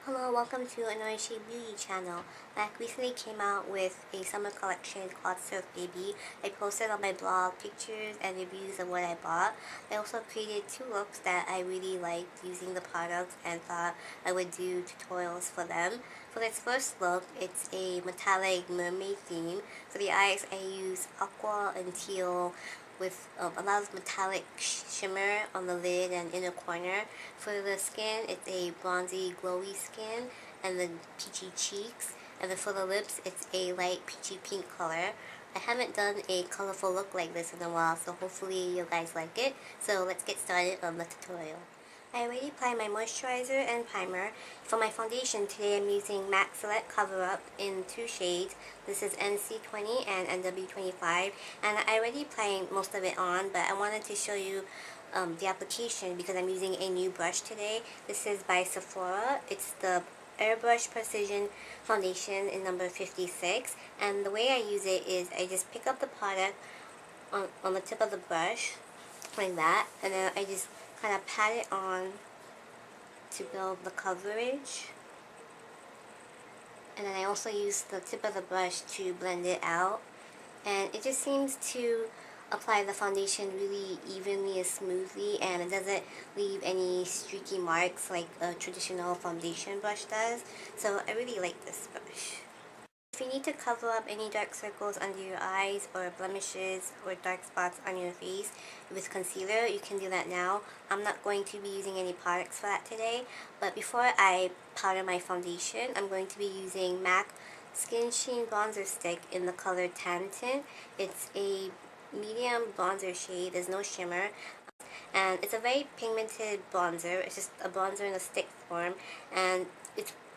Hello, welcome to AnAuraChicBeauty channel. MAC recently came out with a summer collection called Surf Baby. I posted on my blog pictures and reviews of what I bought. I also created 2 looks that I really liked using the products and thought I would do tutorials for them. For this first look, it's a metallic mermaid theme. For the eyes, I use aqua and teal with a lot of metallic shimmer on the lid and inner corner. For the skin, it's a bronzy, glowy skin and the peachy cheeks. And then for the lips, it's a light peachy pink color. I haven't done a colorful look like this in a while, so hopefully you guys like it. So let's get started on the tutorial. I already applied my moisturizer and primer. For my foundation today, I'm using M.A.C Select Cover Up in 2 shades. This is NC20 and NW25, and I already applied most of it on, but I wanted to show you the application because I'm using a new brush today. This is by Sephora. It's the Airbrush Precision Foundation in number 56, and the way I use it is I just pick up the product on the tip of the brush like that, and then I just kind of pat it on to build the coverage, and then I also use the tip of the brush to blend it out, and it just seems to apply the foundation really evenly and smoothly, and it doesn't leave any streaky marks like a traditional foundation brush does. So I really like this brush. If you need to cover up any dark circles under your eyes or blemishes or dark spots on your face with concealer, you can do that now. I'm not going to be using any products for that today, but before I powder my foundation, I'm going to be using MAC Skinsheen Bronzer Stick in the color Tan-Tint. It's a medium bronzer shade, there's no shimmer, and it's a very pigmented bronzer. It's just a bronzer in a stick form, and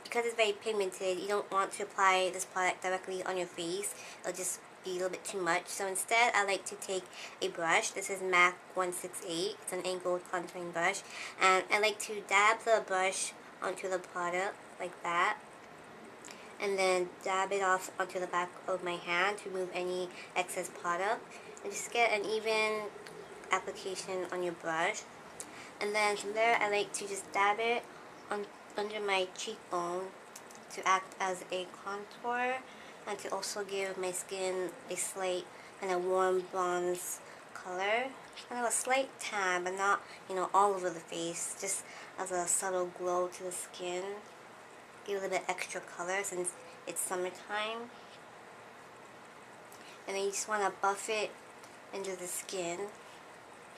because it's very pigmented, you don't want to apply this product directly on your face. It'll just be a little bit too much. So instead, I like to take a brush. This is MAC 168. It's an angled contouring brush. And I like to dab the brush onto the product like that, and then dab it off onto the back of my hand to remove any excess product. And just get an even application on your brush. And then from there, I like to just dab it under my cheekbone to act as a contour and to also give my skin a slight kind of warm bronze color. Kind of a slight tan, but not, all over the face, just as a subtle glow to the skin. Give a little bit extra color since it's summertime. And then you just want to buff it into the skin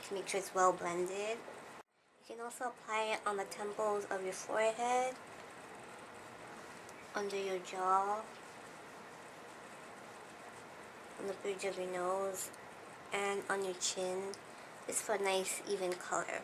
to make sure it's well blended. You can also apply it on the temples of your forehead, under your jaw, on the bridge of your nose, and on your chin, just for a nice even color.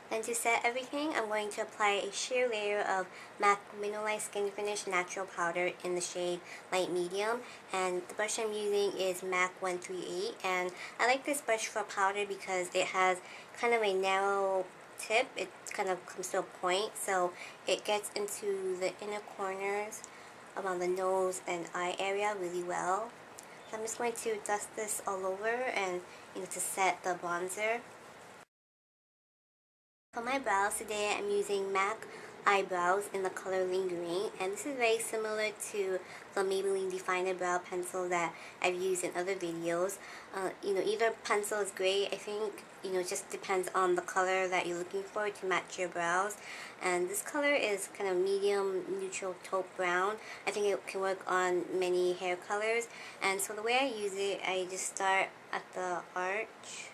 Then to set everything, I'm going to apply a sheer layer of MAC Mineralize Skinfinish Natural Powder in the shade Light Medium. And the brush I'm using is MAC 138. And I like this brush for powder because it has kind of a narrow tip. It kind of comes to a point, so it gets into the inner corners around the nose and eye area really well. So I'm just going to dust this all over and to set the bronzer. For my brows today, I'm using MAC Eye Brows in the color Lingering, and this is very similar to the Maybelline Definer Brow Pencil that I've used in other videos. Either pencil is great. I think, it just depends on the color that you're looking for to match your brows. And this color is kind of medium neutral taupe brown. I think it can work on many hair colors. And so the way I use it, I just start at the arch,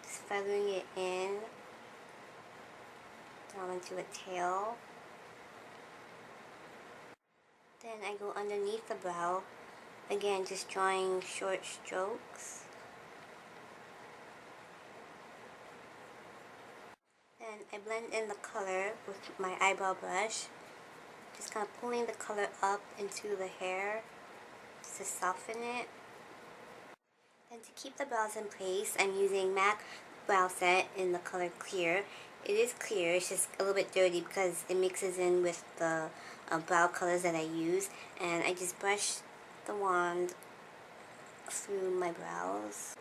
feathering it in down into a tail. Then I go underneath the brow, again just drawing short strokes. Then I blend in the color with my eyebrow brush, just kind of pulling the color up into the hair just to soften it. And to keep the brows in place, I'm using MAC Brow Set in the color Clear. It is clear, it's just a little bit dirty because it mixes in with the brow colors that I use. And I just brush the wand through my brows.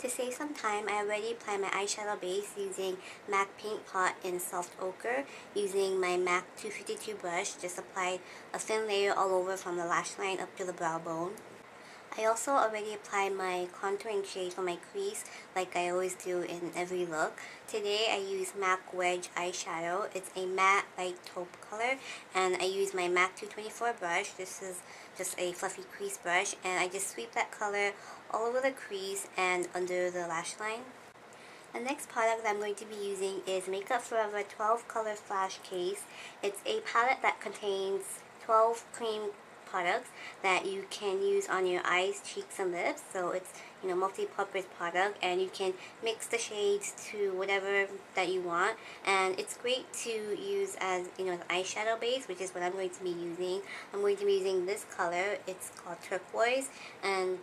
To save some time, I already applied my eyeshadow base using MAC Paint Pot in Soft Ochre. Using my MAC 252 brush, just applied a thin layer all over from the lash line up to the brow bone. I also already applied my contouring shade for my crease like I always do in every look. Today I use MAC Wedge eyeshadow. It's a matte light taupe color, and I use my MAC 224 brush. This is just a fluffy crease brush, and I just sweep that color all over the crease and under the lash line. The next product that I'm going to be using is Makeup Forever 12 Color Flash Case. It's a palette that contains 12 cream products that you can use on your eyes, cheeks, and lips. So it's, multi-purpose product, and you can mix the shades to whatever that you want. And it's great to use as, an eyeshadow base, which is what I'm going to be using. I'm going to be using this color. It's called Turquoise. And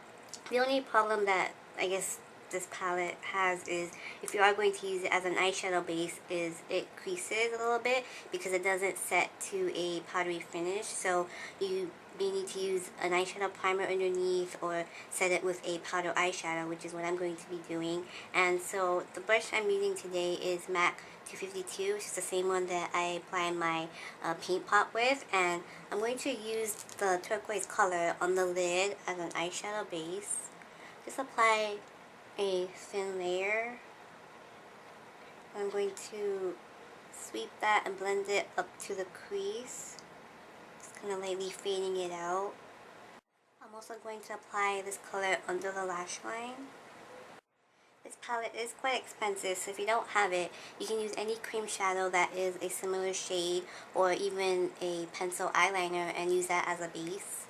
the only problem that I guess this palette has is, if you are going to use it as an eyeshadow base, is it creases a little bit because it doesn't set to a powdery finish. So you may need to use an eyeshadow primer underneath or set it with a powder eyeshadow, which is what I'm going to be doing. And so the brush I'm using today is MAC 252, which is the same one that I apply my paint pot with. And I'm going to use the turquoise color on the lid as an eyeshadow base. Just apply a thin layer. I'm going to sweep that and blend it up to the crease, just kind of lightly fading it out. I'm also going to apply this color under the lash line. This palette is quite expensive, so if you don't have it, you can use any cream shadow that is a similar shade, or even a pencil eyeliner, and use that as a base.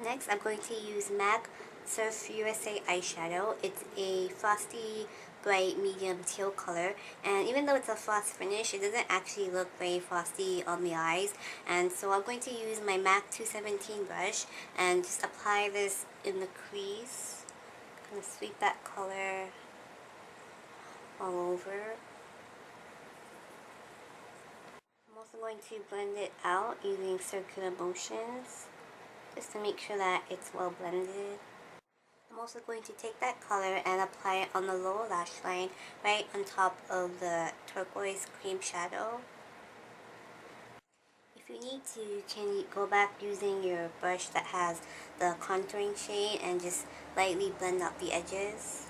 Next, I'm going to use MAC Surf USA eyeshadow. It's a frosty, bright, medium teal color, and even though it's a frost finish, it doesn't actually look very frosty on the eyes. And so I'm going to use my MAC 217 brush and just apply this in the crease. Kind of sweep that color all over. I'm also going to blend it out using circular motions, just to make sure that it's well blended. I'm also going to take that color and apply it on the lower lash line, right on top of the turquoise cream shadow. If you need to, you can go back using your brush that has the contouring shade and just lightly blend out the edges.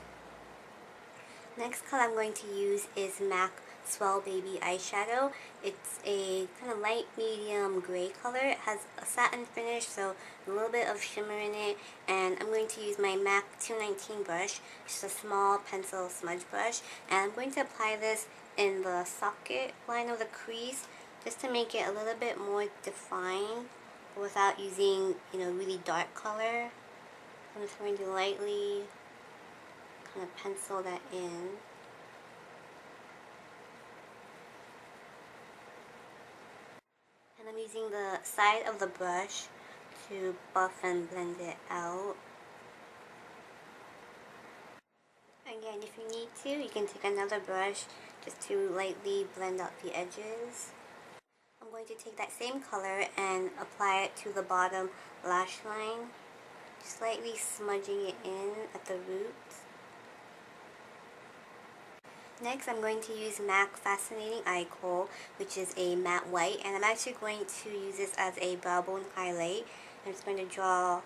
Next color I'm going to use is MAC Swell Baby eyeshadow. It's a kind of light medium gray color. It has a satin finish, so a little bit of shimmer in it. And I'm going to use my MAC 219 brush, just a small pencil smudge brush. And I'm going to apply this in the socket line of the crease, just to make it a little bit more defined without using, really dark color. I'm just going to lightly kind of pencil that in. And I'm using the side of the brush to buff and blend it out. Again, if you need to, you can take another brush just to lightly blend out the edges. I'm going to take that same color and apply it to the bottom lash line, slightly smudging it in at the root. Next, I'm going to use MAC Fascinating Eye Kohl, which is a matte white, and I'm actually going to use this as a brow bone highlight. I'm just going to draw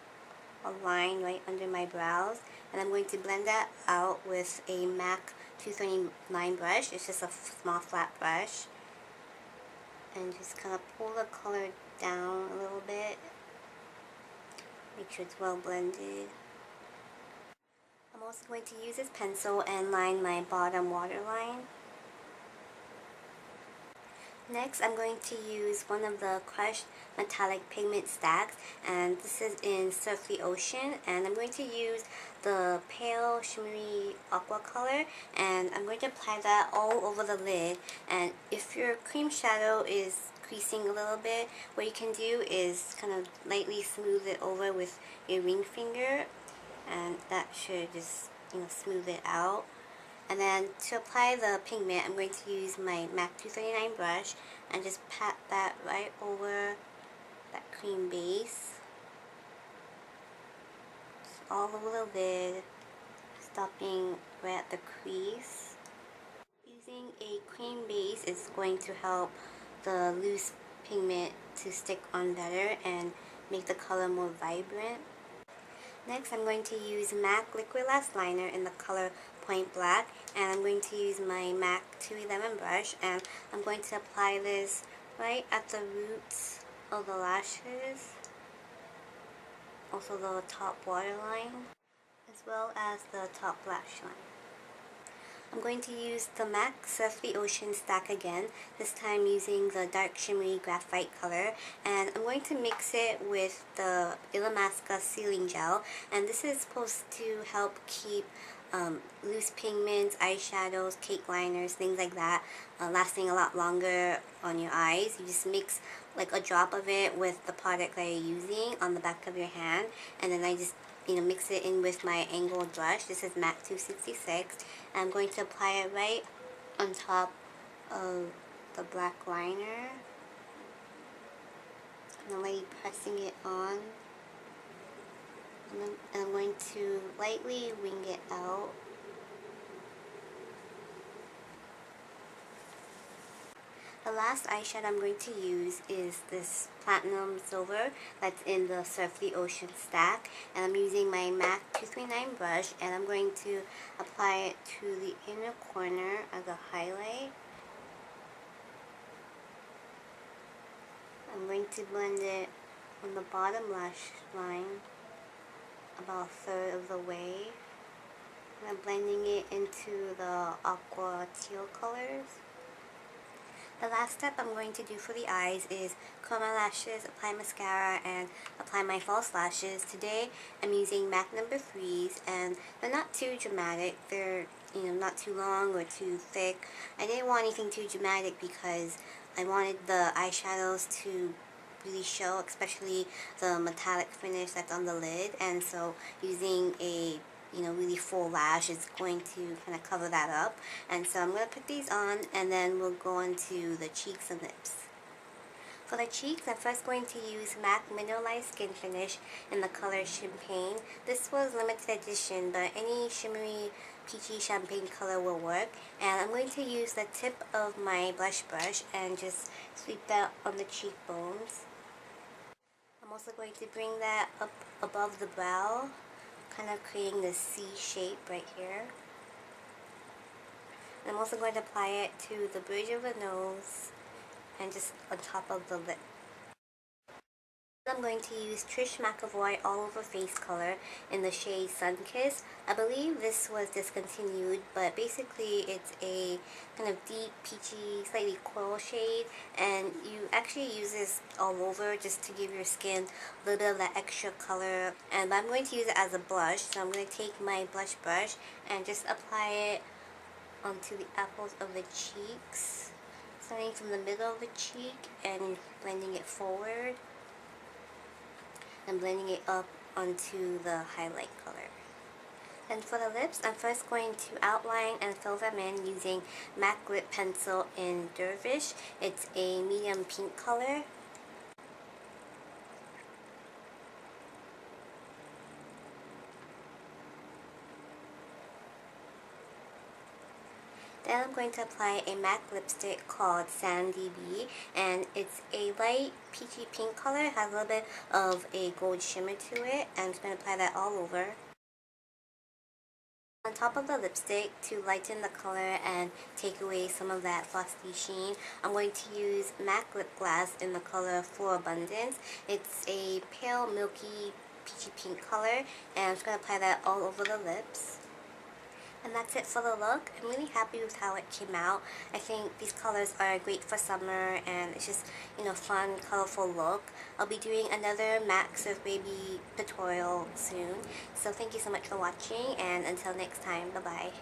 a line right under my brows, and I'm going to blend that out with a MAC 239 brush. It's just a small flat brush, and just kind of pull the color down a little bit. Make sure it's well blended. I'm also going to use this pencil and line my bottom waterline. Next, I'm going to use one of the crushed metallic pigment stacks, and this is in Surf the Ocean, and I'm going to use the pale shimmery aqua color, and I'm going to apply that all over the lid. And if your cream shadow is creasing a little bit, what you can do is kind of lightly smooth it over with your ring finger, and that should just smooth it out. And then to apply the pigment, I'm going to use my MAC 239 brush and just pat that right over that cream base, just all over the lid, just stopping right at the crease. Using a cream base is going to help the loose pigment to stick on better and make the color more vibrant. Next, I'm going to use MAC Liquid Lash Liner in the color Point Black, and I'm going to use my MAC 211 brush, and I'm going to apply this right at the roots of the lashes, also the top waterline, as well as the top lash line. I'm going to use the M.A.C Surf the Ocean stack again, this time using the dark shimmery graphite color, and I'm going to mix it with the Illamasqua sealing gel, and this is supposed to help keep loose pigments, eyeshadows, cake liners, things like that lasting a lot longer on your eyes. You just mix like a drop of it with the product that you're using on the back of your hand, and then I just mix it in with my angled brush. This is MAC 266. I'm going to apply it right on top of the black liner. I'm lightly pressing it on. And I'm going to lightly wing it out. The last eyeshadow I'm going to use is this Platinum Silver that's in the Surf the Ocean stack, and I'm using my MAC 239 brush, and I'm going to apply it to the inner corner as a highlight. I'm going to blend it on the bottom lash line about a third of the way, and I'm blending it into the aqua teal colors. The last step I'm going to do for the eyes is curl my lashes, apply mascara, and apply my false lashes. Today I'm using MAC number 3s, and they're not too dramatic. They're not too long or too thick. I didn't want anything too dramatic because I wanted the eyeshadows to really show, especially the metallic finish that's on the lid, and so using a really full lash is going to kind of cover that up. And so I'm going to put these on, and then we'll go into the cheeks and lips. For the cheeks, I'm first going to use MAC Mineralize Skinfinish in the color Shimpagne. This was limited edition, but any shimmery peachy champagne color will work. And I'm going to use the tip of my blush brush and just sweep that on the cheekbones. I'm also going to bring that up above the brow, kind of creating this C shape right here. And I'm also going to apply it to the bridge of the nose and just on top of the lip. I'm going to use Trish McEvoy All Over Face color in the shade Sunkissed. I believe this was discontinued, but basically it's a kind of deep, peachy, slightly coral shade, and you actually use this all over just to give your skin a little bit of that extra color. And I'm going to use it as a blush, so I'm going to take my blush brush and just apply it onto the apples of the cheeks, starting from the middle of the cheek and blending it forward, and blending it up onto the highlight color. And for the lips, I'm first going to outline and fill them in using MAC Lip Pencil in Dervish. It's a medium pink color. Then I'm going to apply a MAC lipstick called Sandy B, and it's a light peachy pink color. It has a little bit of a gold shimmer to it, and I'm just going to apply that all over. On top of the lipstick, to lighten the color and take away some of that frosty sheen, I'm going to use MAC Lip Glass in the color For Abundance. It's a pale, milky, peachy pink color, and I'm just going to apply that all over the lips. And that's it for the look. I'm really happy with how it came out. I think these colors are great for summer, and it's just, fun, colorful look. I'll be doing another M.A.C Surf Baby tutorial soon. So thank you so much for watching, and until next time, bye-bye.